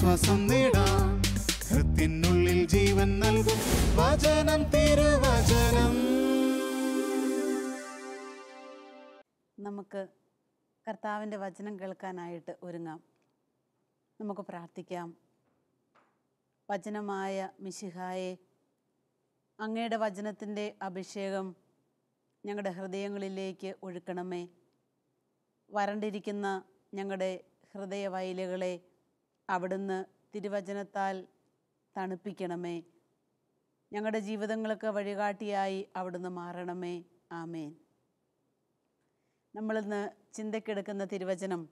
ആശ്വാസം നേടാം. ഹൃത്തിനുള്ളിൽ ജീവൻ നൽകും വചനം, തിരുവചനം. നമുക്ക് കർത്താവിൻ്റെ വചനം കേൾക്കാനായിട്ട് ഒരുങ്ങാം. നമുക്ക് പ്രാർത്ഥിക്കാം. വചനമായ മിശിഹായെ, അങ്ങയുടെ വചനത്തിൻ്റെ അഭിഷേകം ഞങ്ങളുടെ ഹൃദയങ്ങളിലേക്ക് ഒഴുക്കണമേ. വരണ്ടിരിക്കുന്ന ഞങ്ങളുടെ ഹൃദയവയലുകളെ അവിടുന്ന് തിരുവചനത്താൽ തണുപ്പിക്കണമേ. ഞങ്ങളുടെ ജീവിതങ്ങൾക്ക് വഴികാട്ടിയായി അവിടുന്ന് മാറണമേ. ആമേൻ. നമ്മളിന്ന് ചിന്തയ്ക്കെടുക്കുന്ന തിരുവചനം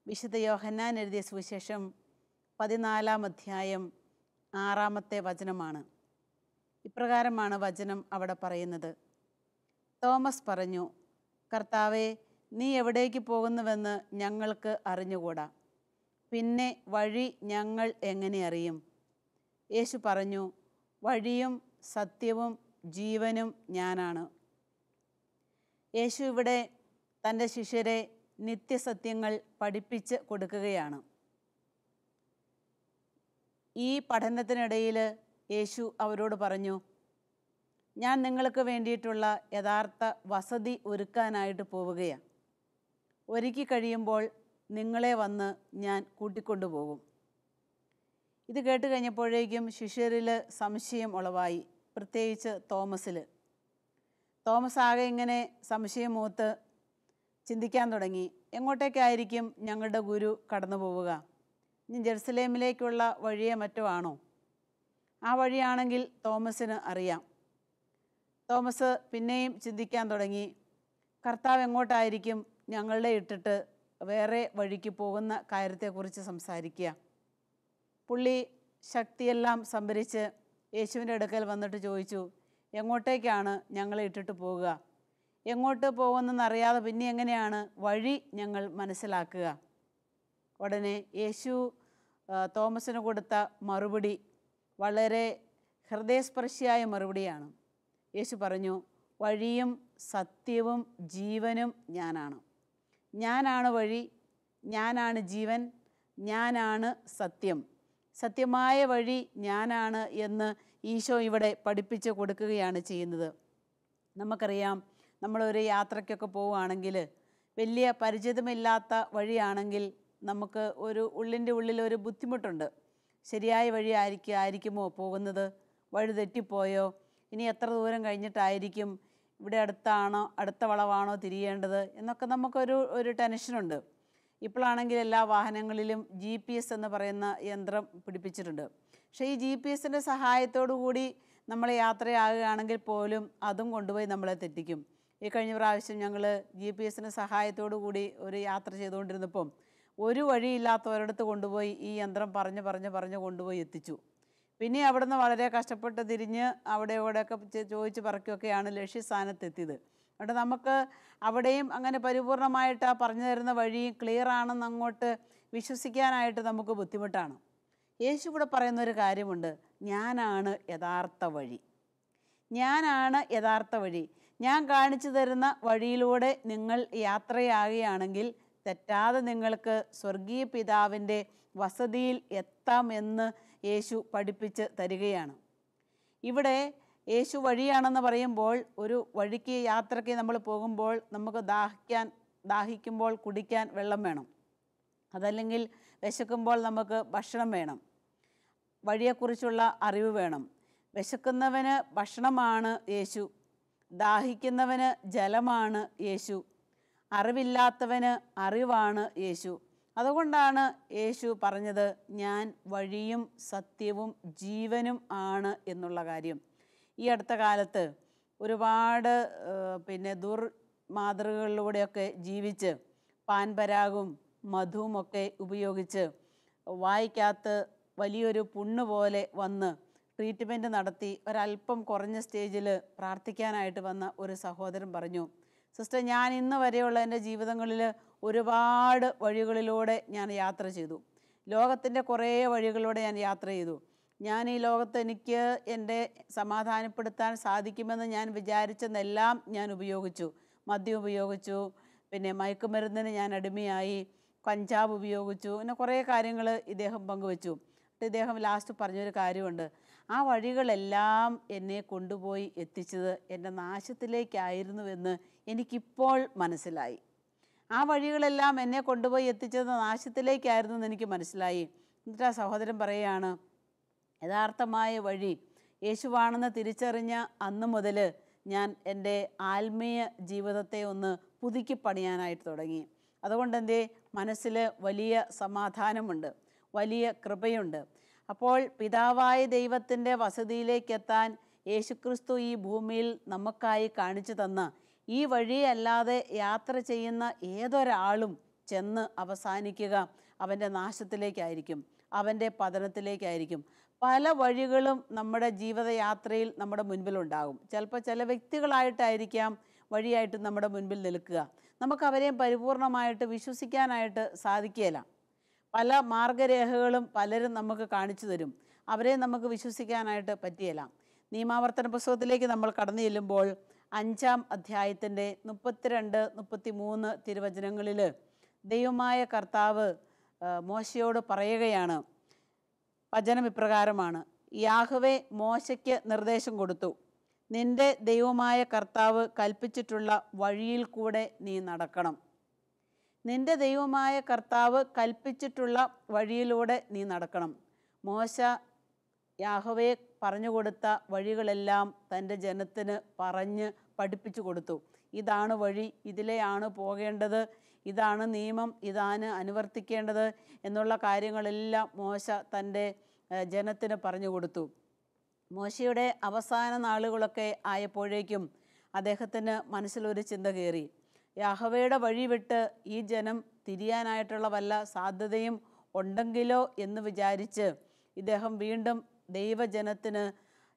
വിശുദ്ധ യോഹന്നാൻ എഴുതിയ സുവിശേഷം 14-ാം അധ്യായം 6-ാമത്തെ വചനമാണ്. ഇപ്രകാരമാണ് വചനം അവിടെ പറയുന്നത്. തോമസ് പറഞ്ഞു, കർത്താവേ, നീ എവിടേക്ക് പോകുന്നുവെന്ന് ഞങ്ങൾക്ക് അറിഞ്ഞുകൂടാ. പിന്നെ വഴി ഞങ്ങൾ എങ്ങനെ അറിയും? യേശു പറഞ്ഞു, വഴിയും സത്യവും ജീവനും ഞാനാണ്. യേശു ഇവിടെ തൻ്റെ ശിഷ്യരെ നിത്യസത്യങ്ങൾ പഠിപ്പിച്ച് കൊടുക്കുകയാണ്. ഈ പഠനത്തിനിടയിൽ യേശു അവരോട് പറഞ്ഞു, ഞാൻ നിങ്ങൾക്ക് വേണ്ടിയിട്ടുള്ള യഥാർത്ഥ വസതി ഒരുക്കാനായിട്ട് പോവുകയാണ്. ഒരുക്കി കഴിയുമ്പോൾ നിങ്ങളെ വന്ന് ഞാൻ കൂട്ടിക്കൊണ്ടുപോകും. ഇത് കേട്ട് കഴിഞ്ഞപ്പോഴേക്കും ശിഷ്യരിൽ സംശയം ഉളവായി, പ്രത്യേകിച്ച് തോമസിൽ. തോമസ് ആകെ ഇങ്ങനെ സംശയം മൂത്ത് ചിന്തിക്കാൻ തുടങ്ങി. എങ്ങോട്ടേക്കായിരിക്കും ഞങ്ങളുടെ ഗുരു കടന്നു പോവുക? ഇനി ജെറുസലേമിലേക്കുള്ള വഴിയെ മറ്റോ ആണോ? ആ വഴിയാണെങ്കിൽ തോമസിന് അറിയാം. തോമസ് പിന്നെയും ചിന്തിക്കാൻ തുടങ്ങി, കർത്താവ് എങ്ങോട്ടായിരിക്കും ഞങ്ങളുടെ ഇട്ടിട്ട് വേറെ വഴിക്ക് പോകുന്ന കാര്യത്തെക്കുറിച്ച് സംസാരിക്കുക? പുള്ളി ശക്തിയെല്ലാം സംഭരിച്ച് യേശുവിൻ്റെ അടുക്കൽ വന്നിട്ട് ചോദിച്ചു, എങ്ങോട്ടേക്കാണ് ഞങ്ങളെ ഇട്ടിട്ട് പോവുക? എങ്ങോട്ട് പോകുന്നെന്നറിയാതെ പിന്നെ എങ്ങനെയാണ് വഴി ഞങ്ങൾ മനസ്സിലാക്കുക? ഉടനെ യേശു തോമസിന് കൊടുത്ത മറുപടി വളരെ ഹൃദയസ്പർശിയായ മറുപടിയാണ്. യേശു പറഞ്ഞു, വഴിയും സത്യവും ജീവനും ഞാനാണ്. ഞാനാണ് വഴി, ഞാനാണ് ജീവൻ, ഞാനാണ് സത്യം. സത്യമായ വഴി ഞാനാണ് എന്ന് ഈശോ ഇവിടെ പഠിപ്പിച്ച് കൊടുക്കുകയാണ് ചെയ്യുന്നത്. നമുക്കറിയാം, നമ്മളൊരു യാത്രയ്ക്കൊക്കെ പോവുകയാണെങ്കിൽ വലിയ പരിചിതമില്ലാത്ത വഴിയാണെങ്കിൽ നമുക്ക് ഉള്ളിൻ്റെ ഉള്ളിലൊരു ബുദ്ധിമുട്ടുണ്ട്. ശരിയായ വഴി ആയിരിക്കുമോ പോകുന്നത്? വഴി തെറ്റിപ്പോയോ? ഇനി എത്ര ദൂരം കഴിഞ്ഞിട്ടായിരിക്കും ഇവിടെ അടുത്ത വളവാണോ തിരിയേണ്ടത് എന്നൊക്കെ നമുക്കൊരു ടെൻഷനുണ്ട്. ഇപ്പോഴാണെങ്കിൽ എല്ലാ വാഹനങ്ങളിലും GPS എന്ന് പറയുന്ന യന്ത്രം പിടിപ്പിച്ചിട്ടുണ്ട്. പക്ഷേ ഈ GPS-ൻ്റെ സഹായത്തോടു കൂടി നമ്മൾ യാത്രയാകുകയാണെങ്കിൽ പോലും അതും കൊണ്ടുപോയി നമ്മളെ തെറ്റിക്കും. ഈ കഴിഞ്ഞ പ്രാവശ്യം ഞങ്ങൾ GPS-ൻ്റെ സഹായത്തോടു കൂടി ഒരു യാത്ര ചെയ്തുകൊണ്ടിരുന്നപ്പം ഒരു വഴിയില്ലാത്ത ഒരിടത്ത് കൊണ്ടുപോയി ഈ യന്ത്രം പറഞ്ഞ് കൊണ്ടുപോയി എത്തിച്ചു. പിന്നെ അവിടുന്ന് വളരെ കഷ്ടപ്പെട്ട് തിരിഞ്ഞ് ഇവിടെയൊക്കെ ചോദിച്ച് പറക്കുകയൊക്കെയാണ് ലക്ഷ്യസ്ഥാനത്തെത്തിയത്. അതുകൊണ്ട് നമുക്ക് അവിടെയും അങ്ങനെ പരിപൂർണമായിട്ട് ആ പറഞ്ഞു തരുന്ന വഴി ക്ലിയർ ആണെന്ന് അങ്ങോട്ട് വിശ്വസിക്കാനായിട്ട് നമുക്ക് ബുദ്ധിമുട്ടാണ്. യേശു ഇവിടെ പറയുന്നൊരു കാര്യമുണ്ട്, ഞാനാണ് യഥാർത്ഥ വഴി. ഞാനാണ് യഥാർത്ഥ വഴി. ഞാൻ കാണിച്ചു തരുന്ന വഴിയിലൂടെ നിങ്ങൾ യാത്രയാകുകയാണെങ്കിൽ തെറ്റാതെ നിങ്ങൾക്ക് സ്വർഗീയ പിതാവിൻ്റെ വസതിയിൽ എത്താമെന്ന് യേശു പഠിപ്പിച്ച് തരികയാണ്. ഇവിടെ യേശു വഴിയാണെന്ന് പറയുമ്പോൾ ഒരു വഴിക്ക് യാത്രയ്ക്ക് നമ്മൾ പോകുമ്പോൾ നമുക്ക് ദാഹിക്കുമ്പോൾ കുടിക്കാൻ വെള്ളം വേണം. അതല്ലെങ്കിൽ വിശക്കുമ്പോൾ നമുക്ക് ഭക്ഷണം വേണം. വഴിയെക്കുറിച്ചുള്ള അറിവ് വേണം. വിശക്കുന്നവന് ഭക്ഷണമാണ് യേശു, ദാഹിക്കുന്നവന് ജലമാണ് യേശു, അറിവില്ലാത്തവന് അറിവാണ് യേശു. അതുകൊണ്ടാണ് യേശു പറഞ്ഞത്, ഞാൻ വഴിയും സത്യവും ജീവനും ആണ് എന്നുള്ള കാര്യം. ഈ അടുത്ത കാലത്ത് ഒരുപാട് ദുർമാതൃകകളിലൂടെയൊക്കെ ജീവിച്ച് പാൻപരാഗും മധുവുമൊക്കെ ഉപയോഗിച്ച് വായ്ക്കകത്ത് വലിയൊരു പുണ്ണ് പോലെ വന്ന് ട്രീറ്റ്മെൻറ്റ് നടത്തി ഒരല്പം കുറഞ്ഞ സ്റ്റേജിൽ പ്രാർത്ഥിക്കാനായിട്ട് വന്ന ഒരു സഹോദരൻ പറഞ്ഞു, സിസ്റ്റർ, ഞാൻ ഇന്ന് വരെയുള്ള എൻ്റെ ജീവിതങ്ങളിൽ ഒരുപാട് വഴികളിലൂടെ ഞാൻ യാത്ര ചെയ്തു. ലോകത്തിൻ്റെ കുറേ വഴികളിലൂടെ ഞാൻ യാത്ര ചെയ്തു. ഞാൻ ഈ ലോകത്ത് എനിക്ക് എൻ്റെ സമാധാനപ്പെടുത്താൻ സാധിക്കുമെന്ന് ഞാൻ വിചാരിച്ചെന്നെല്ലാം ഞാൻ ഉപയോഗിച്ചു. മദ്യം ഉപയോഗിച്ചു, പിന്നെ മയക്കുമരുന്നിന് ഞാൻ അടിമയായി, കഞ്ചാവ് ഉപയോഗിച്ചു, പിന്നെ കുറേ കാര്യങ്ങൾ ഇദ്ദേഹം പങ്കുവച്ചു. ഇദ്ദേഹം ലാസ്റ്റ് പറഞ്ഞൊരു കാര്യമുണ്ട്, ആ വഴികളെല്ലാം എന്നെ കൊണ്ടുപോയി എത്തിച്ചത് എൻ്റെ നാശത്തിലേക്കായിരുന്നുവെന്ന് എനിക്കിപ്പോൾ മനസ്സിലായി. ആ വഴികളെല്ലാം എന്നെ കൊണ്ടുപോയി എത്തിച്ചത് നാശത്തിലേക്കായിരുന്നു എന്ന് എനിക്ക് മനസ്സിലായി. എന്നിട്ട് ആ സഹോദരൻ പറയുകയാണ്, യഥാർത്ഥമായ വഴി യേശുവാണെന്ന് തിരിച്ചറിഞ്ഞ അന്ന് മുതൽ ഞാൻ എൻ്റെ ആത്മീയ ജീവിതത്തെ ഒന്ന് പുതുക്കി പണിയാനായിട്ട് തുടങ്ങി. അതുകൊണ്ട് എൻ്റെ മനസ്സിൽ വലിയ സമാധാനമുണ്ട്, വലിയ കൃപയുണ്ട്. അപ്പോൾ പിതാവായ ദൈവത്തിൻ്റെ വസതിയിലേക്കെത്താൻ യേശുക്രിസ്തു ഈ ഭൂമിയിൽ നമുക്കായി കാണിച്ചു തന്ന ഈ വഴിയല്ലാതെ യാത്ര ചെയ്യുന്ന ഏതൊരാളും ചെന്ന് അവസാനിക്കുക അവൻ്റെ നാശത്തിലേക്കായിരിക്കും, അവൻ്റെ പതനത്തിലേക്കായിരിക്കും. പല വഴികളും നമ്മുടെ ജീവിതയാത്രയിൽ നമ്മുടെ മുൻപിലുണ്ടാകും. ചിലപ്പോൾ ചില വ്യക്തികളായിട്ടായിരിക്കാം വഴിയായിട്ട് നമ്മുടെ മുൻപിൽ നിൽക്കുക. നമുക്കവരെയും പരിപൂർണമായിട്ട് വിശ്വസിക്കാനായിട്ട് സാധിക്കുകയില്ല. പല മാർഗരേഖകളും പലരും നമുക്ക് കാണിച്ചു തരും, അവരെ നമുക്ക് വിശ്വസിക്കാനായിട്ട് പറ്റിയില്ല. നിയമാവർത്തന പുസ്തകത്തിലേക്ക് നമ്മൾ കടന്നു ചെല്ലുമ്പോൾ 5-ാം അധ്യായത്തിൻ്റെ 32-33 തിരുവചനങ്ങളിൽ ദൈവമായ കർത്താവ് മോശയോട് പറയുകയാണ്. വചനം ഇപ്രകാരമാണ്: യാഹ്വേ മോശയ്ക്ക് നിർദ്ദേശം കൊടുത്തു, നിന്റെ ദൈവമായ കർത്താവ് കൽപ്പിച്ചിട്ടുള്ള വഴിയിൽ കൂടെ നീ നടക്കണം. നിന്റെ ദൈവമായ കർത്താവ് കൽപ്പിച്ചിട്ടുള്ള വഴിയിലൂടെ നീ നടക്കണം. മോശ യാഹ്വേ പറഞ്ഞു കൊടുത്ത വഴികളെല്ലാം തൻ്റെ ജനത്തിന് പറഞ്ഞ് പഠിപ്പിച്ചു കൊടുത്തു. ഇതാണ് വഴി, ഇതിലെയാണ് പോകേണ്ടത്, ഇതാണ് നിയമം, ഇതാണ് അനുവർത്തിക്കേണ്ടത് എന്നുള്ള കാര്യങ്ങളെല്ലാം മോശ തൻ്റെ ജനത്തിന് പറഞ്ഞു കൊടുത്തു. മോശയുടെ അവസാന നാളുകളൊക്കെ ആയപ്പോഴേക്കും അദ്ദേഹത്തിന് മനസ്സിലൊരു ചിന്ത കയറി. യാഹ്വയുടെ വഴി വിട്ട് ഈ ജനം തിരിയാനായിട്ടുള്ള വല്ല സാധ്യതയും ഉണ്ടെങ്കിലോ എന്ന് വിചാരിച്ച് ഇദ്ദേഹം വീണ്ടും ദൈവജനത്തിന്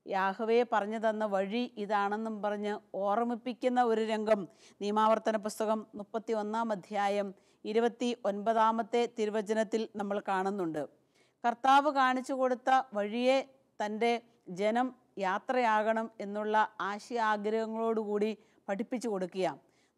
യാഹ്വേ പറഞ്ഞു തന്ന വഴി ഇതാണെന്നും പറഞ്ഞ് ഓർമ്മിപ്പിക്കുന്ന ഒരു രംഗം നിയമാവർത്തന പുസ്തകം 31-ാം അധ്യായം 29-ാമത്തെ തിരുവചനത്തിൽ നമ്മൾ കാണുന്നുണ്ട്. കർത്താവ് കാണിച്ചു കൊടുത്ത വഴിയെ തൻ്റെ ജനം യാത്രയാകണം എന്നുള്ള ആശയാഗ്രഹങ്ങളോടുകൂടി പഠിപ്പിച്ചു കൊടുക്കുക.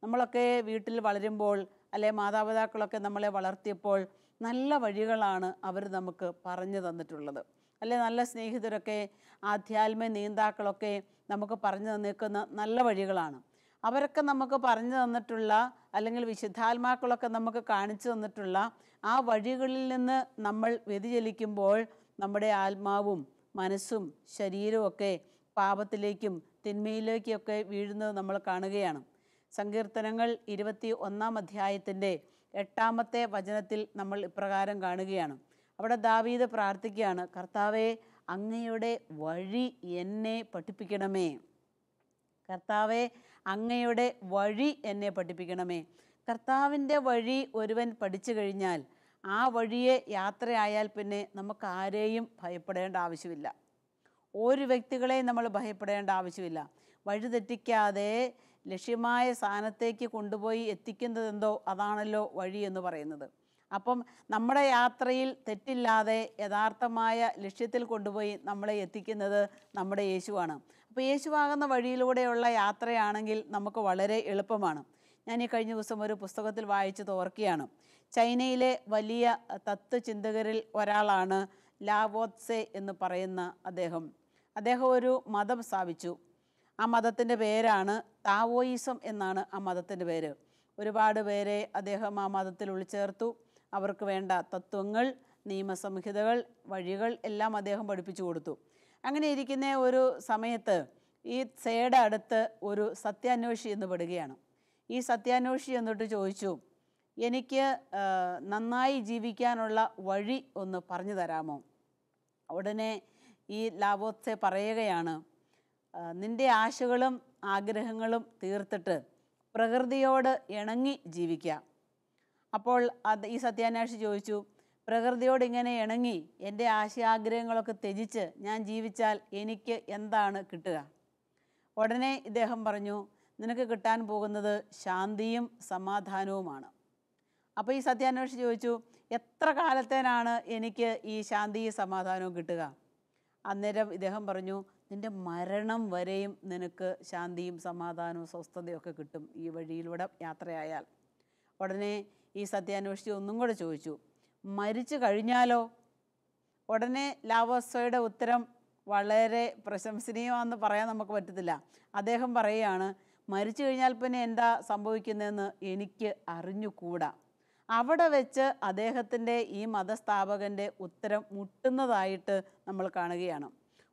നമ്മളൊക്കെ വീട്ടിൽ വളരുമ്പോൾ അല്ലെ മാതാപിതാക്കളൊക്കെ നമ്മളെ വളർത്തിയപ്പോൾ നല്ല വഴികളാണ് അവർ നമുക്ക് പറഞ്ഞു തന്നിട്ടുള്ളത്. അല്ലെ നല്ല സ്നേഹിതരൊക്കെ ആധ്യാത്മിക നീന്താക്കളൊക്കെ നമുക്ക് പറഞ്ഞു തന്നിരിക്കുന്ന നല്ല വഴികളാണ്. അവരൊക്കെ നമുക്ക് പറഞ്ഞു തന്നിട്ടുള്ള അല്ലെങ്കിൽ വിശുദ്ധാത്മാക്കളൊക്കെ നമുക്ക് കാണിച്ചു തന്നിട്ടുള്ള ആ വഴികളിൽ നിന്ന് നമ്മൾ വ്യതിചലിക്കുമ്പോൾ നമ്മുടെ ആത്മാവും മനസ്സും ശരീരവും ഒക്കെ പാപത്തിലേക്കും തിന്മയിലേക്കൊക്കെ വീഴുന്നത് നമ്മൾ കാണുകയാണ്. സങ്കീർത്തനങ്ങൾ 21-ാം അധ്യായത്തിൻ്റെ 8-ാമത്തെ വചനത്തിൽ നമ്മൾ ഇപ്രകാരം കാണുകയാണ്. അവിടെ ദാവീദ് പ്രാർത്ഥിക്കുകയാണ്, കർത്താവേ അങ്ങയുടെ വഴി എന്നെ പഠിപ്പിക്കണമേ. കർത്താവേ അങ്ങയുടെ വഴി എന്നെ പഠിപ്പിക്കണമേ. കർത്താവിൻ്റെ വഴി ഒരുവൻ പഠിച്ചു കഴിഞ്ഞാൽ ആ വഴിയെ യാത്രയായാൽ പിന്നെ നമുക്ക് ആരെയും ഭയപ്പെടേണ്ട ആവശ്യമില്ല, ഒരു വ്യക്തികളെയും നമ്മൾ ഭയപ്പെടേണ്ട ആവശ്യമില്ല. വഴി തെറ്റിക്കാതെ ലക്ഷ്യമായ സ്ഥാനത്തേക്ക് കൊണ്ടുപോയി എത്തിക്കുന്നതെന്തോ അതാണല്ലോ വഴി എന്ന് പറയുന്നത്. അപ്പം നമ്മുടെ യാത്രയിൽ തെറ്റില്ലാതെ യഥാർത്ഥമായ ലക്ഷ്യത്തിൽ കൊണ്ടുപോയി നമ്മളെ എത്തിക്കുന്നത് നമ്മുടെ യേശുവാണ്. അപ്പോൾ യേശുവാകുന്ന വഴിയിലൂടെയുള്ള യാത്രയാണെങ്കിൽ നമുക്ക് വളരെ എളുപ്പമാണ്. ഞാൻ ഈ കഴിഞ്ഞ ദിവസം ഒരു പുസ്തകത്തിൽ വായിച്ചത് ഓർക്കുകയാണ്. ചൈനയിലെ വലിയ തത്വചിന്തകരിൽ ഒരാളാണ് ലാവോത്സെ എന്ന് പറയുന്ന അദ്ദേഹം ഒരു മതം സ്ഥാപിച്ചു. ആ മതത്തിൻ്റെ പേരാണ് താവോയിസം എന്നാണ് ആ മതത്തിൻ്റെ പേര്. ഒരുപാട് പേരെ അദ്ദേഹം ആ മതത്തിൽ ഉൾച്ചേർത്തു. അവർക്ക് വേണ്ട തത്വങ്ങൾ, നിയമസംഹിതകൾ, വഴികൾ എല്ലാം അദ്ദേഹം പഠിപ്പിച്ചു കൊടുത്തു. അങ്ങനെ ഇരിക്കുന്ന ഒരു സമയത്ത് ഈ സേയുടെ അടുത്ത് ഒരു സത്യാന്വേഷി എന്ന് പെടുകയാണ്. ഈ സത്യാന്വേഷി എന്നിട്ട് ചോദിച്ചു, എനിക്ക് നന്നായി ജീവിക്കാനുള്ള വഴി ഒന്ന് പറഞ്ഞു തരാമോ? ഉടനെ ഈ ലാവോത്സെ പറയുകയാണ്, നിൻ്റെ ആശകളും ആഗ്രഹങ്ങളും തീർത്തിട്ട് പ്രകൃതിയോട് ഇണങ്ങി ജീവിക്കുക. അപ്പോൾ ഈ സത്യാന്വേഷി ചോദിച്ചു, പ്രകൃതിയോട് ഇങ്ങനെ ഇണങ്ങി എൻ്റെ ആശയാഗ്രഹങ്ങളൊക്കെ ത്യജിച്ച് ഞാൻ ജീവിച്ചാൽ എനിക്ക് എന്താണ് കിട്ടുക? ഉടനെ ഇദ്ദേഹം പറഞ്ഞു, നിനക്ക് കിട്ടാൻ പോകുന്നത് ശാന്തിയും സമാധാനവുമാണ്. അപ്പോൾ ഈ സത്യാന്വേഷി ചോദിച്ചു, എത്ര കാലത്തേനാണ് എനിക്ക് ഈ ശാന്തിയും സമാധാനവും കിട്ടുക? അന്നേരം ഇദ്ദേഹം പറഞ്ഞു, നിൻ്റെ മരണം വരെയും നിനക്ക് ശാന്തിയും സമാധാനവും സ്വസ്ഥതയൊക്കെ കിട്ടും ഈ വഴിയിലൂടെ യാത്രയായാൽ. ഉടനെ ഈ സത്യാന്വേഷിച്ച് ഒന്നും കൂടെ ചോദിച്ചു, മരിച്ചു കഴിഞ്ഞാലോ? ഉടനെ ലാവോസോയുടെ ഉത്തരം വളരെ പ്രശംസനീയമാണെന്ന് പറയാൻ നമുക്ക് പറ്റത്തില്ല. അദ്ദേഹം പറയുകയാണ്, മരിച്ചു കഴിഞ്ഞാൽ പിന്നെ എന്താ സംഭവിക്കുന്നതെന്ന് എനിക്ക് അറിഞ്ഞുകൂടാ. അവിടെ വെച്ച് അദ്ദേഹത്തിൻ്റെ ഈ മതസ്ഥാപകൻ്റെ ഉത്തരം മുട്ടുന്നതായിട്ട് നമ്മൾ കാണുകയാണ്.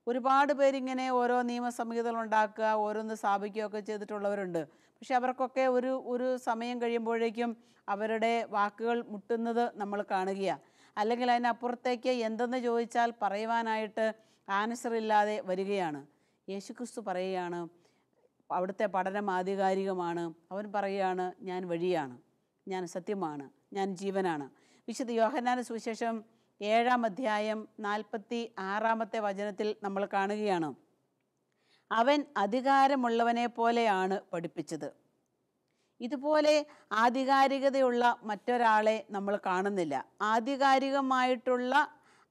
ഒരുപാട് പേരിങ്ങനെ ഓരോ നിയമസംഹിതകൾ ഉണ്ടാക്കുക, ഓരോന്ന് സ്ഥാപിക്കുകയൊക്കെ ചെയ്തിട്ടുള്ളവരുണ്ട്. പക്ഷെ അവർക്കൊക്കെ ഒരു സമയം കഴിയുമ്പോഴേക്കും അവരുടെ വാക്കുകൾ മുട്ടുന്നത് നമ്മൾ കാണുകയാണ്. അല്ലെങ്കിൽ അതിനപ്പുറത്തേക്ക് എന്തെന്ന് ചോദിച്ചാൽ പറയുവാനായിട്ട് ആൻസർ ഇല്ലാതെ വരികയാണ്. യേശുക്രിസ്തു പറയുകയാണ്, അവിടുത്തെ പഠനം ആധികാരികമാണ്. അവൻ പറയുകയാണ്, ഞാൻ വഴിയാണ്, ഞാൻ സത്യമാണ്, ഞാൻ ജീവനാണ്. വിശുദ്ധ യോഹന്നാന്റെ സുവിശേഷം 7-ാം അധ്യായം 46-ാമത്തെ വചനത്തിൽ നമ്മൾ കാണുകയാണ്, അവൻ അധികാരമുള്ളവനെ പോലെയാണ് പഠിപ്പിച്ചത്. ഇതുപോലെ ആധികാരികതയുള്ള മറ്റൊരാളെ നമ്മൾ കാണുന്നില്ല. ആധികാരികമായിട്ടുള്ള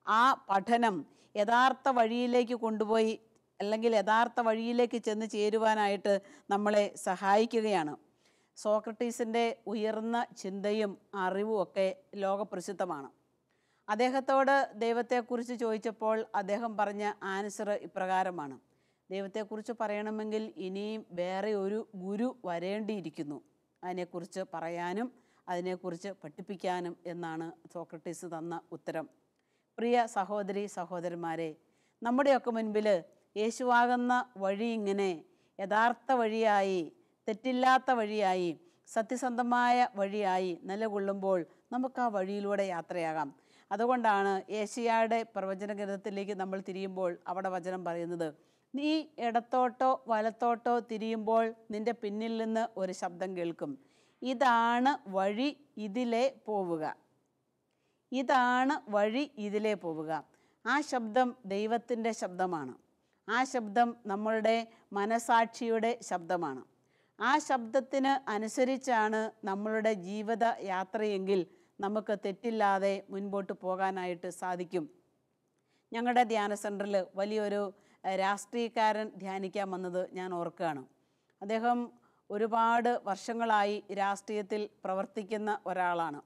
ആ പഠനം യഥാർത്ഥ വഴിയിലേക്ക് കൊണ്ടുപോയി അല്ലെങ്കിൽ യഥാർത്ഥ വഴിയിലേക്ക് ചെന്ന് ചേരുവാനായിട്ട് നമ്മളെ സഹായിക്കുകയാണ്. സോക്രട്ടീസിൻ്റെ ഉയർന്ന ചിന്തയും അറിവും ഒക്കെ ലോകപ്രസിദ്ധമാണ്. അദ്ദേഹത്തോട് ദൈവത്തെക്കുറിച്ച് ചോദിച്ചപ്പോൾ അദ്ദേഹം പറഞ്ഞ ആൻസർ ഇപ്രകാരമാണ്, ദൈവത്തെക്കുറിച്ച് പറയണമെങ്കിൽ ഇനിയും വേറെ ഒരു ഗുരു വരേണ്ടിയിരിക്കുന്നു, അതിനെക്കുറിച്ച് പറയാനും അതിനെക്കുറിച്ച് പഠിപ്പിക്കാനും എന്നാണ് സോക്രട്ടീസ് തന്ന ഉത്തരം. പ്രിയ സഹോദരി സഹോദരന്മാരെ, നമ്മുടെയൊക്കെ മുൻപിൽ യേശുവാകുന്ന വഴി ഇങ്ങനെ യഥാർത്ഥ വഴിയായി, തെറ്റില്ലാത്ത വഴിയായി, സത്യസന്ധമായ വഴിയായി നിലകൊള്ളുമ്പോൾ നമുക്ക് ആ വഴിയിലൂടെ യാത്രയാകാം. അതുകൊണ്ടാണ് ഏശയ്യായുടെ പ്രവചന ഗ്രന്ഥത്തിലേക്ക് നമ്മൾ തിരിയുമ്പോൾ അവിടെ വചനം പറയുന്നത്, നീ ഇടത്തോട്ടോ വലത്തോട്ടോ തിരിയുമ്പോൾ നിൻ്റെ പിന്നിൽ നിന്ന് ഒരു ശബ്ദം കേൾക്കും, ഇതാണ് വഴി, ഇതിലേ പോവുക. ഇതാണ് വഴി, ഇതിലേ പോവുക. ആ ശബ്ദം ദൈവത്തിൻ്റെ ശബ്ദമാണ്. ആ ശബ്ദം നമ്മളുടെ മനസാക്ഷിയുടെ ശബ്ദമാണ്. ആ ശബ്ദത്തിന് അനുസരിച്ചാണ് നമ്മളുടെ ജീവിത യാത്രയെങ്കിൽ നമുക്ക് തെറ്റില്ലാതെ മുൻപോട്ട് പോകാനായിട്ട് സാധിക്കും. ഞങ്ങളുടെ ധ്യാന സെൻറ്ററിൽ വലിയൊരു രാഷ്ട്രീയക്കാരൻ ധ്യാനിക്കാൻ വന്നത് ഞാൻ ഓർക്കുകയാണ്. അദ്ദേഹം ഒരുപാട് വർഷങ്ങളായി രാഷ്ട്രീയത്തിൽ പ്രവർത്തിക്കുന്ന ഒരാളാണ്.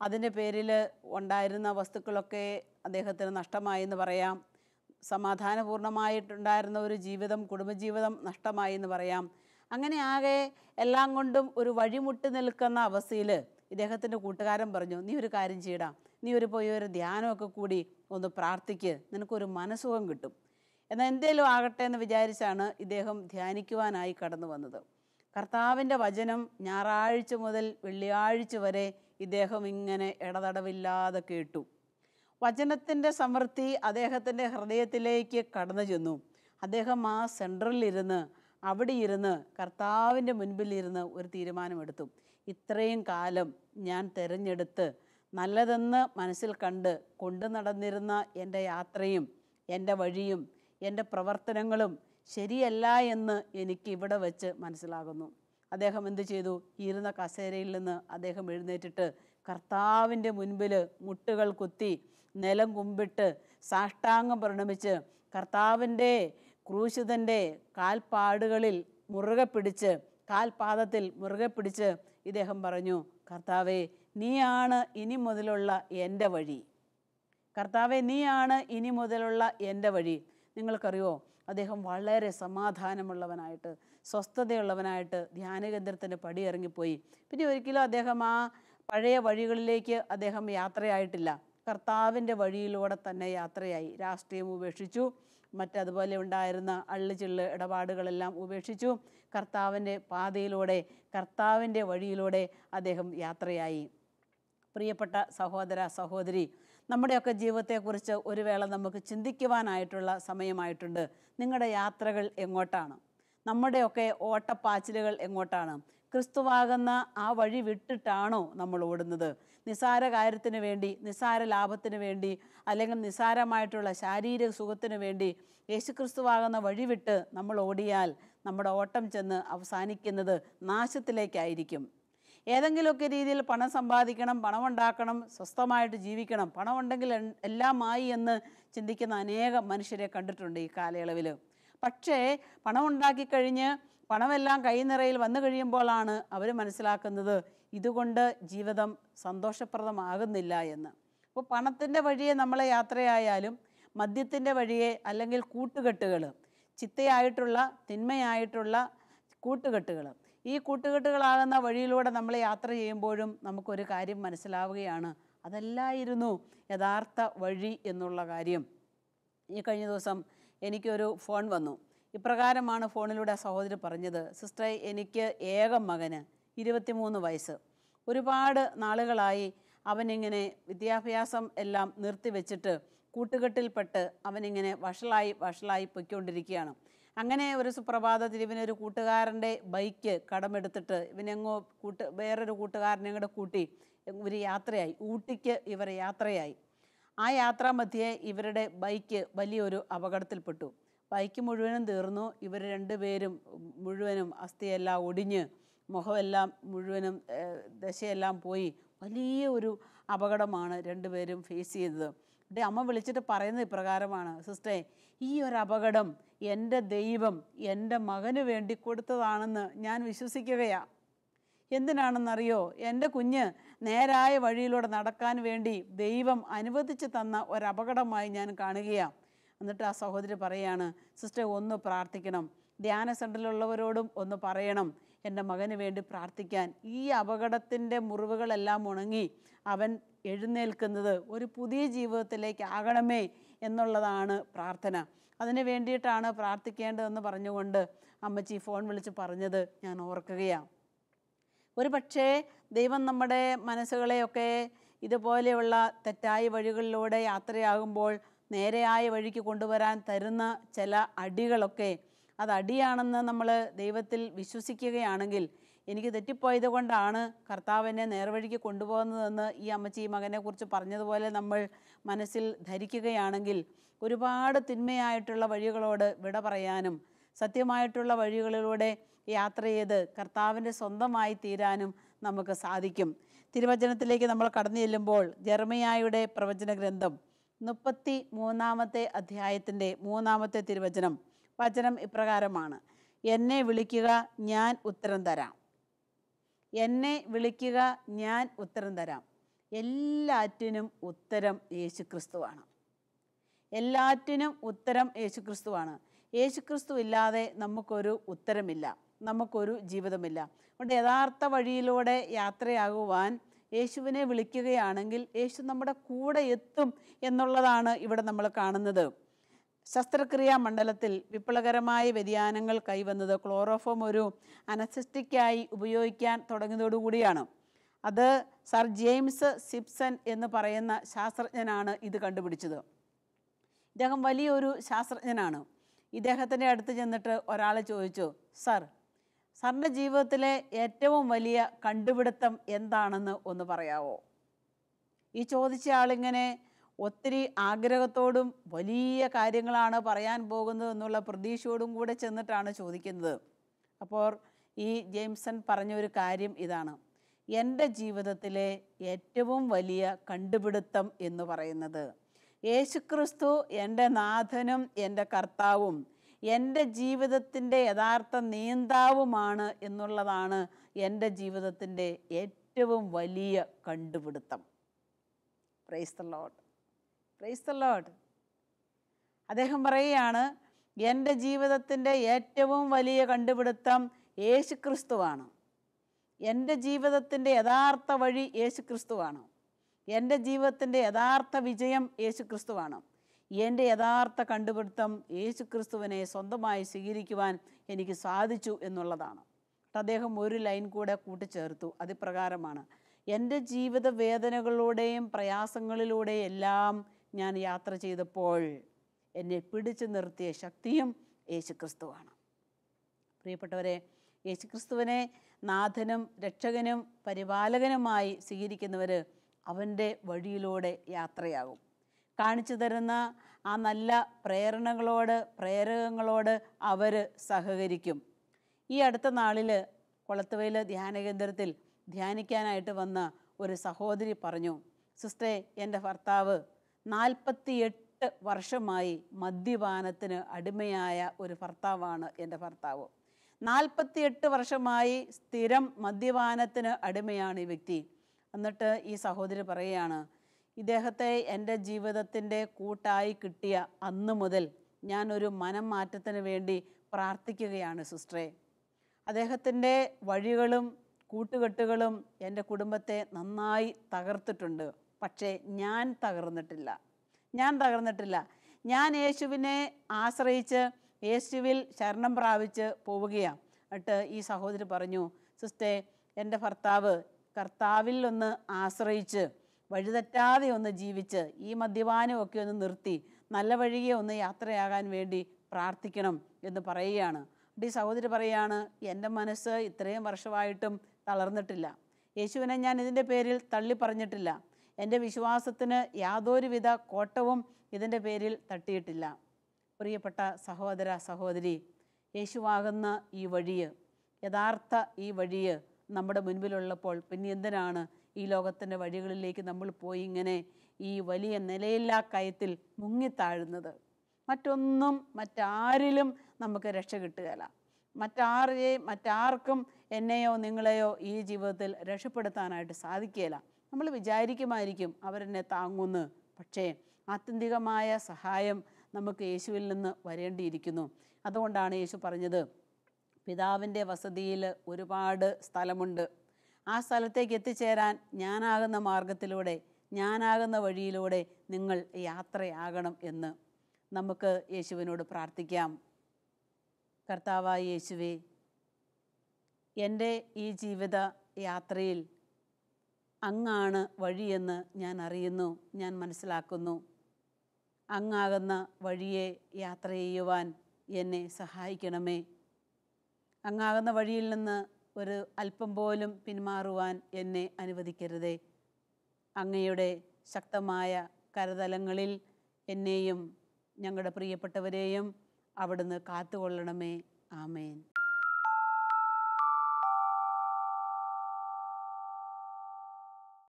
അതിൻ്റെ പേരിൽ ഉണ്ടായിരുന്ന വസ്തുക്കളൊക്കെ അദ്ദേഹത്തിന് നഷ്ടമായി എന്ന് പറയാം. സമാധാനപൂർണമായിട്ടുണ്ടായിരുന്ന ഒരു ജീവിതം, കുടുംബജീവിതം നഷ്ടമായി എന്ന് പറയാം. അങ്ങനെ ആകെ എല്ലാം കൊണ്ടും ഒരു വഴിമുട്ടി നിൽക്കുന്ന അവസ്ഥയിൽ ഇദ്ദേഹത്തിൻ്റെ കൂട്ടുകാരൻ പറഞ്ഞു, നീ ഒരു കാര്യം ചെയ്യടാ, നീ പോയി ഒരു ധ്യാനമൊക്കെ കൂടി ഒന്ന് പ്രാർത്ഥിക്ക്, നിനക്കൊരു മനസ്സുഖം കിട്ടും. എന്നാൽ എന്തേലും ആകട്ടെ എന്ന് വിചാരിച്ചാണ് ഇദ്ദേഹം ധ്യാനിക്കുവാനായി കടന്നു വന്നത്. കർത്താവിൻ്റെ വചനം ഞായറാഴ്ച മുതൽ വെള്ളിയാഴ്ച വരെ ഇദ്ദേഹം ഇങ്ങനെ ഇടതടവില്ലാതെ കേട്ടു. വചനത്തിൻ്റെ സമൃദ്ധി അദ്ദേഹത്തിൻ്റെ ഹൃദയത്തിലേക്ക് കടന്നു ചെന്നു. അദ്ദേഹം ആ സെൻറ്ററിലിരുന്ന് അവിടെ ഇരുന്ന് കർത്താവിൻ്റെ മുൻപിലിരുന്ന് ഒരു തീരുമാനമെടുത്തു. ഇത്രയും കാലം ഞാൻ തിരഞ്ഞെടുത്ത് നല്ലതെന്ന് മനസ്സിൽ കണ്ട് കൊണ്ടു നടന്നിരുന്ന എൻ്റെ യാത്രയും എൻ്റെ വഴിയും എൻ്റെ പ്രവർത്തനങ്ങളും ശരിയല്ല എന്ന് എനിക്ക് ഇവിടെ വെച്ച് മനസ്സിലാകുന്നു. അദ്ദേഹം എന്തു ചെയ്തു? ഇരുന്ന കസേരയിൽ നിന്ന് അദ്ദേഹം എഴുന്നേറ്റിട്ട് കർത്താവിൻ്റെ മുൻപിൽ മുട്ടുകൾ കുത്തി നിലം കുമ്പിട്ട് സാഷ്ടാംഗം പ്രണമിച്ച് കർത്താവിൻ്റെ ക്രൂശിതൻ്റെ കാൽപ്പാടുകളിൽ മുറുകെ പിടിച്ച്, കാൽപാദത്തിൽ മുറുകെ പിടിച്ച് ഇദ്ദേഹം പറഞ്ഞു, കർത്താവേ, നീയാണ് ഇനി മുതലുള്ള എൻ്റെ വഴി. കർത്താവേ, നീയാണ് ഇനി മുതലുള്ള എൻ്റെ വഴി. നിങ്ങൾക്കറിയോ, അദ്ദേഹം വളരെ സമാധാനമുള്ളവനായിട്ട്, സ്വസ്ഥതയുള്ളവനായിട്ട് ധ്യാനകേന്ദ്രത്തിൻ്റെ പടി ഇറങ്ങിപ്പോയി. പിന്നെ ഒരിക്കലും അദ്ദേഹം ആ പഴയ വഴികളിലേക്ക് അദ്ദേഹം യാത്രയായിട്ടില്ല. കർത്താവിൻ്റെ വഴിയിലൂടെ തന്നെ യാത്രയായി. രാഷ്ട്രീയം ഉപേക്ഷിച്ചു, മറ്റതുപോലെ ഉണ്ടായിരുന്ന അള്ളിച്ചിള്ള് ഇടപാടുകളെല്ലാം ഉപേക്ഷിച്ചു. കർത്താവിൻ്റെ പാതയിലൂടെ, കർത്താവിൻ്റെ വഴിയിലൂടെ അദ്ദേഹം യാത്രയായി. പ്രിയപ്പെട്ട സഹോദര സഹോദരി, നമ്മുടെയൊക്കെ ജീവിതത്തെക്കുറിച്ച് ഒരു വേള നമുക്ക് ചിന്തിക്കുവാനായിട്ടുള്ള സമയമായിട്ടുണ്ട്. നിങ്ങളുടെ യാത്രകൾ എങ്ങോട്ടാണ്? നമ്മുടെയൊക്കെ ഓട്ടപ്പാച്ചിലുകൾ എങ്ങോട്ടാണ്? ക്രിസ്തുവാകുന്ന ആ വഴി വിട്ടിട്ടാണോ നമ്മൾ ഓടുന്നത്? നിസ്സാര കാര്യത്തിന് വേണ്ടി, നിസ്സാര ലാഭത്തിന് വേണ്ടി, അല്ലെങ്കിൽ നിസ്സാരമായിട്ടുള്ള ശാരീരിക സുഖത്തിന് വേണ്ടി യേശുക്രിസ്തുവാകുന്ന വഴി വിട്ട് നമ്മൾ ഓടിയാൽ നമ്മുടെ ഓട്ടം ചെന്ന് അവസാനിക്കുന്നത് നാശത്തിലേക്കായിരിക്കും. ഏതെങ്കിലുമൊക്കെ രീതിയിൽ പണം സമ്പാദിക്കണം, പണമുണ്ടാക്കണം, സ്വസ്ഥമായിട്ട് ജീവിക്കണം, പണമുണ്ടെങ്കിൽ എല്ലാമായി എന്ന് ചിന്തിക്കുന്ന അനേകം മനുഷ്യരെ കണ്ടിട്ടുണ്ട് ഈ കാലയളവിൽ. പക്ഷേ പണം ഉണ്ടാക്കിക്കഴിഞ്ഞ് പണമെല്ലാം കൈ നിറയിൽ വന്നു കഴിയുമ്പോഴാണ് അവർ മനസ്സിലാക്കുന്നത് ഇതുകൊണ്ട് ജീവിതം സന്തോഷപ്രദമാകുന്നില്ല എന്ന്. അപ്പോൾ പണത്തിൻ്റെ വഴിയെ നമ്മളെ യാത്രയായാലും മദ്യത്തിൻ്റെ വഴിയെ അല്ലെങ്കിൽ കൂട്ടുകെട്ടുകൾ, ചിത്തയായിട്ടുള്ള തിന്മയായിട്ടുള്ള കൂട്ടുകെട്ടുകൾ, ഈ കൂട്ടുകെട്ടുകളാകുന്ന വഴിയിലൂടെ നമ്മൾ യാത്ര ചെയ്യുമ്പോഴും നമുക്കൊരു കാര്യം മനസ്സിലാവുകയാണ്, അതല്ലായിരുന്നു യഥാർത്ഥ വഴി എന്നുള്ള കാര്യം. ഈ കഴിഞ്ഞ ദിവസം എനിക്കൊരു ഫോൺ വന്നു. ഇപ്രകാരമാണ് ഫോണിലൂടെ സഹോദരി പറഞ്ഞത്, സിസ്റ്ററെ, എനിക്ക് ഏക മകന് 23 വയസ്സ്, ഒരുപാട് നാളുകളായി വിദ്യാഭ്യാസം എല്ലാം നിർത്തിവെച്ചിട്ട് കൂട്ടുകെട്ടിൽപ്പെട്ട് അവനിങ്ങനെ വഷളായി പൊയ്ക്കൊണ്ടിരിക്കുകയാണ്. അങ്ങനെ ഒരു സുപ്രഭാതത്തിൽ ഇവനൊരു കൂട്ടുകാരൻ്റെ ബൈക്ക് കടമെടുത്തിട്ട് വേറൊരു കൂട്ടുകാരനെ കൂടെ കൂട്ടി ഇവർ യാത്രയായി, ഊട്ടിക്ക് ഇവർ യാത്രയായി. ആ യാത്രാമധ്യേ ഇവരുടെ ബൈക്ക് വലിയൊരു അപകടത്തിൽപ്പെട്ടു. ബൈക്ക് മുഴുവനും തീർന്നു. ഇവർ രണ്ടുപേരും മുഴുവനും അസ്ഥിയെല്ലാം ഒടിഞ്ഞ് മുഖമെല്ലാം മുഴുവനും ദശയെല്ലാം പോയി വലിയ ഒരു അപകടമാണ് രണ്ടുപേരും ഫേസ് ചെയ്തത്. എൻ്റെ അമ്മ വിളിച്ചിട്ട് പറയുന്നത് ഇപ്രകാരമാണ്, സിസ്റ്ററെ, ഈ ഒരു അപകടം എൻ്റെ ദൈവം എൻ്റെ മകന് വേണ്ടി കൊടുത്തതാണെന്ന് ഞാൻ വിശ്വസിക്കുകയാണ്. എന്തിനാണെന്നറിയോ? എൻ്റെ കുഞ്ഞ് നേരായ വഴിയിലൂടെ നടക്കാൻ വേണ്ടി ദൈവം അനുവദിച്ച് തന്ന ഒരപകടമായി ഞാൻ കാണുകയാണ്. എന്നിട്ട് ആ സഹോദരി പറയുകയാണ്, സിസ്റ്റർ, ഒന്ന് പ്രാർത്ഥിക്കണം, ധ്യാന സെൻ്ററിലുള്ളവരോടും ഒന്ന് പറയണം എൻ്റെ മകന് വേണ്ടി പ്രാർത്ഥിക്കാൻ. ഈ അപകടത്തിൻ്റെ മുറിവുകളെല്ലാം ഉണങ്ങി അവൻ എഴുന്നേൽക്കുന്നത് ഒരു പുതിയ ജീവിതത്തിലേക്ക് ആകണമേ എന്നുള്ളതാണ് പ്രാർത്ഥന. അതിന് വേണ്ടിയിട്ടാണ് പ്രാർത്ഥിക്കേണ്ടതെന്ന് പറഞ്ഞുകൊണ്ട് അമ്മച്ചി ഫോൺ വിളിച്ച് പറഞ്ഞത് ഞാൻ ഓർക്കുകയാണ്. ഒരു പക്ഷേ ദൈവം നമ്മുടെ മനസ്സുകളെയൊക്കെ ഇതുപോലെയുള്ള തെറ്റായ വഴികളിലൂടെ യാത്രയാകുമ്പോൾ നേരെയായ വഴിക്ക് കൊണ്ടുവരാൻ തരുന്ന ചില അടികളൊക്കെ അത് അടിയാണെന്ന് നമ്മൾ ദൈവത്തിൽ വിശ്വസിക്കുകയാണെങ്കിൽ, എനിക്ക് തെറ്റിപ്പോയത് കൊണ്ടാണ് കർത്താവിനെ നേർവഴിക്ക് കൊണ്ടുപോകുന്നതെന്ന് ഈ അമ്മച്ചി മകനെക്കുറിച്ച് പറഞ്ഞതുപോലെ നമ്മൾ മനസ്സിൽ ധരിക്കുകയാണെങ്കിൽ ഒരുപാട് തിന്മയായിട്ടുള്ള വഴികളോട് വിട പറയാനും സത്യമായിട്ടുള്ള വഴികളിലൂടെ യാത്ര ചെയ്ത് കർത്താവിൻ്റെ സ്വന്തമായി തീരാനും നമുക്ക് സാധിക്കും. തിരുവചനത്തിലേക്ക് നമ്മൾ കടന്നു ചെല്ലുമ്പോൾ ജെറമിയായുടെ പ്രവചന ഗ്രന്ഥം 33-ാമത്തെ അധ്യായത്തിൻ്റെ 3-ാമത്തെ തിരുവചനം, വചനം ഇപ്രകാരമാണ്, എന്നെ വിളിക്കുക, ഞാൻ ഉത്തരം തരാം. എന്നെ വിളിക്കുക, ഞാൻ ഉത്തരം തരാം. എല്ലാറ്റിനും ഉത്തരം യേശുക്രിസ്തുവാണ്. എല്ലാറ്റിനും ഉത്തരം യേശുക്രിസ്തുവാണ്. യേശുക്രിസ്തു ഇല്ലാതെ നമുക്കൊരു ഉത്തരമില്ല, നമുക്കൊരു ജീവിതമില്ല. അതുകൊണ്ട് യഥാർത്ഥ വഴിയിലൂടെ യാത്രയാകുവാൻ യേശുവിനെ വിളിക്കുകയാണെങ്കിൽ യേശു നമ്മുടെ കൂടെ എത്തും എന്നുള്ളതാണ് ഇവിടെ നമ്മൾ കാണുന്നത്. ശസ്ത്രക്രിയാ മണ്ഡലത്തിൽ വിപ്ലവകരമായ വ്യതിയാനങ്ങൾ കൈവന്നത് ക്ലോറോഫോം ഒരു അനസ്തെറ്റിക്കായി ഉപയോഗിക്കാൻ തുടങ്ങിയതോടുകൂടിയാണ്. അത് സർ ജെയിംസ് സിപ്സൺ എന്ന് പറയുന്ന ശാസ്ത്രജ്ഞനാണ് ഇത് കണ്ടുപിടിച്ചത്. ഇദ്ദേഹം വലിയൊരു ശാസ്ത്രജ്ഞനാണ്. ഇദ്ദേഹത്തിൻ്റെ അടുത്ത് ചെന്നിട്ട് ഒരാൾ ചോദിച്ചു, സാറിൻ്റെ ജീവിതത്തിലെ ഏറ്റവും വലിയ കണ്ടുപിടുത്തം എന്താണെന്ന് ഒന്ന് പറയാവോ? ഈ ചോദിച്ച ആളിങ്ങനെ ഒത്തിരി ആഗ്രഹത്തോടും വലിയ കാര്യങ്ങളാണ് പറയാൻ പോകുന്നത് എന്നുള്ള പ്രതീക്ഷയോടും കൂടെ ചെന്നിട്ടാണ് ചോദിക്കുന്നത്. അപ്പോൾ ഈ ജെയിംസൺ പറഞ്ഞൊരു കാര്യം ഇതാണ്, എൻ്റെ ജീവിതത്തിലെ ഏറ്റവും വലിയ കണ്ടുപിടുത്തം എന്ന് പറയുന്നത് യേശുക്രിസ്തു എൻ്റെ നാഥനും എൻ്റെ കർത്താവും എൻ്റെ ജീവിതത്തിൻ്റെ യഥാർത്ഥ നിയന്താവുമാണ് എന്നുള്ളതാണ് എൻ്റെ ജീവിതത്തിൻ്റെ ഏറ്റവും വലിയ കണ്ടുപിടുത്തം. Praise the Lord, praise the Lord. അദ്ദേഹം പറയുകയാണ്, എൻ്റെ ജീവിതത്തിൻ്റെ ഏറ്റവും വലിയ കണ്ടുപിടുത്തം യേശുക്രിസ്തുവാണ്. എൻ്റെ ജീവിതത്തിൻ്റെ യഥാർത്ഥ വഴി യേശുക്രിസ്തുവാണ്. എൻ്റെ ജീവിതത്തിൻ്റെ യഥാർത്ഥ വിജയം യേശുക്രിസ്തുവാണ്. എൻ്റെ യഥാർത്ഥ കണ്ടുപിടുത്തം യേശുക്രിസ്തുവിനെ സ്വന്തമായി സ്വീകരിക്കുവാൻ എനിക്ക് സാധിച്ചു എന്നുള്ളതാണ്. അദ്ദേഹം ഒരു ലൈൻ കൂടെ കൂട്ടിച്ചേർത്തു, അതിപ്രകാരമാണ്, എൻ്റെ ജീവിത വേദനകളിലൂടെയും പ്രയാസങ്ങളിലൂടെയും എല്ലാം ഞാൻ യാത്ര ചെയ്തപ്പോൾ എന്നെ പിടിച്ചു നിർത്തിയ ശക്തിയും യേശുക്രിസ്തുവാണ്. പ്രിയപ്പെട്ടവരെ, യേശുക്രിസ്തുവിനെ നാഥനും രക്ഷകനും പരിപാലകനുമായി സ്വീകരിക്കുന്നവർ അവൻ്റെ വഴിയിലൂടെ യാത്രയാകും. കാണിച്ചു തരുന്ന ആ നല്ല പ്രേരകങ്ങളോട് അവർ സഹകരിക്കും. ഈ അടുത്ത നാളിൽ കൊളത്തുവയിൽ ധ്യാന കേന്ദ്രത്തിൽ ധ്യാനിക്കാനായിട്ട് വന്ന ഒരു സഹോദരി പറഞ്ഞു, സിസ്റ്ററെ, എൻ്റെ ഭർത്താവ് 48 വർഷമായി മദ്യപാനത്തിന് അടിമയായ ഒരു ഭർത്താവാണ് എൻ്റെ ഭർത്താവ്. 48 വർഷമായി സ്ഥിരം മദ്യപാനത്തിന് അടിമയാണ് ഈ വ്യക്തി. എന്നിട്ട് ഈ സഹോദരി പറയുകയാണ്, ഇദ്ദേഹത്തെ എൻ്റെ ജീവിതത്തിൻ്റെ കൂട്ടായി കിട്ടിയ അന്ന് മുതൽ ഞാനൊരു മനം മാറ്റത്തിന് വേണ്ടി പ്രാർത്ഥിക്കുകയാണ് സിസ്റ്ററെ. അദ്ദേഹത്തിൻ്റെ വഴികളും കൂട്ടുകെട്ടുകളും എൻ്റെ കുടുംബത്തെ നന്നായി തകർത്തിട്ടുണ്ട്. പക്ഷേ ഞാൻ തകർന്നിട്ടില്ല. ഞാൻ യേശുവിനെ ആശ്രയിച്ച് യേശുവിൽ ശരണം പ്രാപിച്ച് പോവുകയാണ്. എന്നിട്ട് ഈ സഹോദരി പറഞ്ഞു, സിസ്റ്റേ, എൻ്റെ ഭർത്താവ് കർത്താവിൽ ഒന്ന് ആശ്രയിച്ച് വഴിതെറ്റാതെ ഒന്ന് ജീവിച്ച് ഈ മദ്യപാനമൊക്കെ ഒന്ന് നിർത്തി നല്ല വഴിയെ ഒന്ന് യാത്രയാകാൻ വേണ്ടി പ്രാർത്ഥിക്കണം എന്ന് പറയുകയാണ്. ഈ സഹോദരി പറയുകയാണ്, എൻ്റെ മനസ്സ് ഇത്രയും വർഷമായിട്ടും തളർന്നിട്ടില്ല. യേശുവിനെ ഞാൻ ഇതിൻ്റെ പേരിൽ തള്ളി പറഞ്ഞിട്ടില്ല. എൻ്റെ വിശ്വാസത്തിന് യാതൊരുവിധ കോട്ടവും ഇതിൻ്റെ പേരിൽ തട്ടിയിട്ടില്ല. പ്രിയപ്പെട്ട സഹോദര സഹോദരി, യേശുവാകുന്ന ഈ വഴിയ്, യഥാർത്ഥ ഈ വഴിയ് നമ്മുടെ മുൻപിലുള്ളപ്പോൾ പിന്നെ എന്തിനാണ് ഈ ലോകത്തിൻ്റെ വഴികളിലേക്ക് നമ്മൾ പോയി ഇങ്ങനെ ഈ വലിയ നിലയില്ലാ കയത്തിൽ മുങ്ങിത്താഴുന്നത്? മറ്റാരിലും നമുക്ക് രക്ഷ കിട്ടുകയില്ല. മറ്റാർക്കും എന്നെയോ നിങ്ങളെയോ ഈ ജീവിതത്തിൽ രക്ഷപ്പെടുത്താനായിട്ട് സാധിക്കുകയില്ല. നമ്മൾ വിചാരിക്കുമായിരിക്കും അവരെന്നെ താങ്ങുന്നു. പക്ഷേ ആത്യന്തികമായ സഹായം നമുക്ക് യേശുവിൽ നിന്ന് വരേണ്ടിയിരിക്കുന്നു. അതുകൊണ്ടാണ് യേശു പറഞ്ഞത്, പിതാവിൻ്റെ വസതിയിൽ ഒരുപാട് സ്ഥലമുണ്ട്. ആ സ്ഥലത്തേക്ക് എത്തിച്ചേരാൻ ഞാനാകുന്ന മാർഗത്തിലൂടെ, ഞാനാകുന്ന വഴിയിലൂടെ നിങ്ങൾ യാത്രയാകണം എന്ന് നമുക്ക് യേശുവിനോട് പ്രാർത്ഥിക്കാം. കർത്താവായ യേശുവേ, എൻ്റെ ഈ ജീവിത യാത്രയിൽ അങ്ങാണ് വഴിയെന്ന് ഞാൻ അറിയുന്നു, ഞാൻ മനസ്സിലാക്കുന്നു. അങ്ങാകുന്ന വഴിയെ യാത്ര ചെയ്യുവാൻ എന്നെ സഹായിക്കണമേ. അങ്ങാകുന്ന വഴിയിൽ നിന്ന് ഒരു അല്പം പോലും പിന്മാറുവാൻ എന്നെ അനുവദിക്കരുതേ. അങ്ങയുടെ ശക്തമായ കരതലങ്ങളിൽ എന്നെയും ഞങ്ങളുടെ പ്രിയപ്പെട്ടവരെയും അവിടുന്ന് കാത്തുകൊള്ളണമേ. ആമേൻ.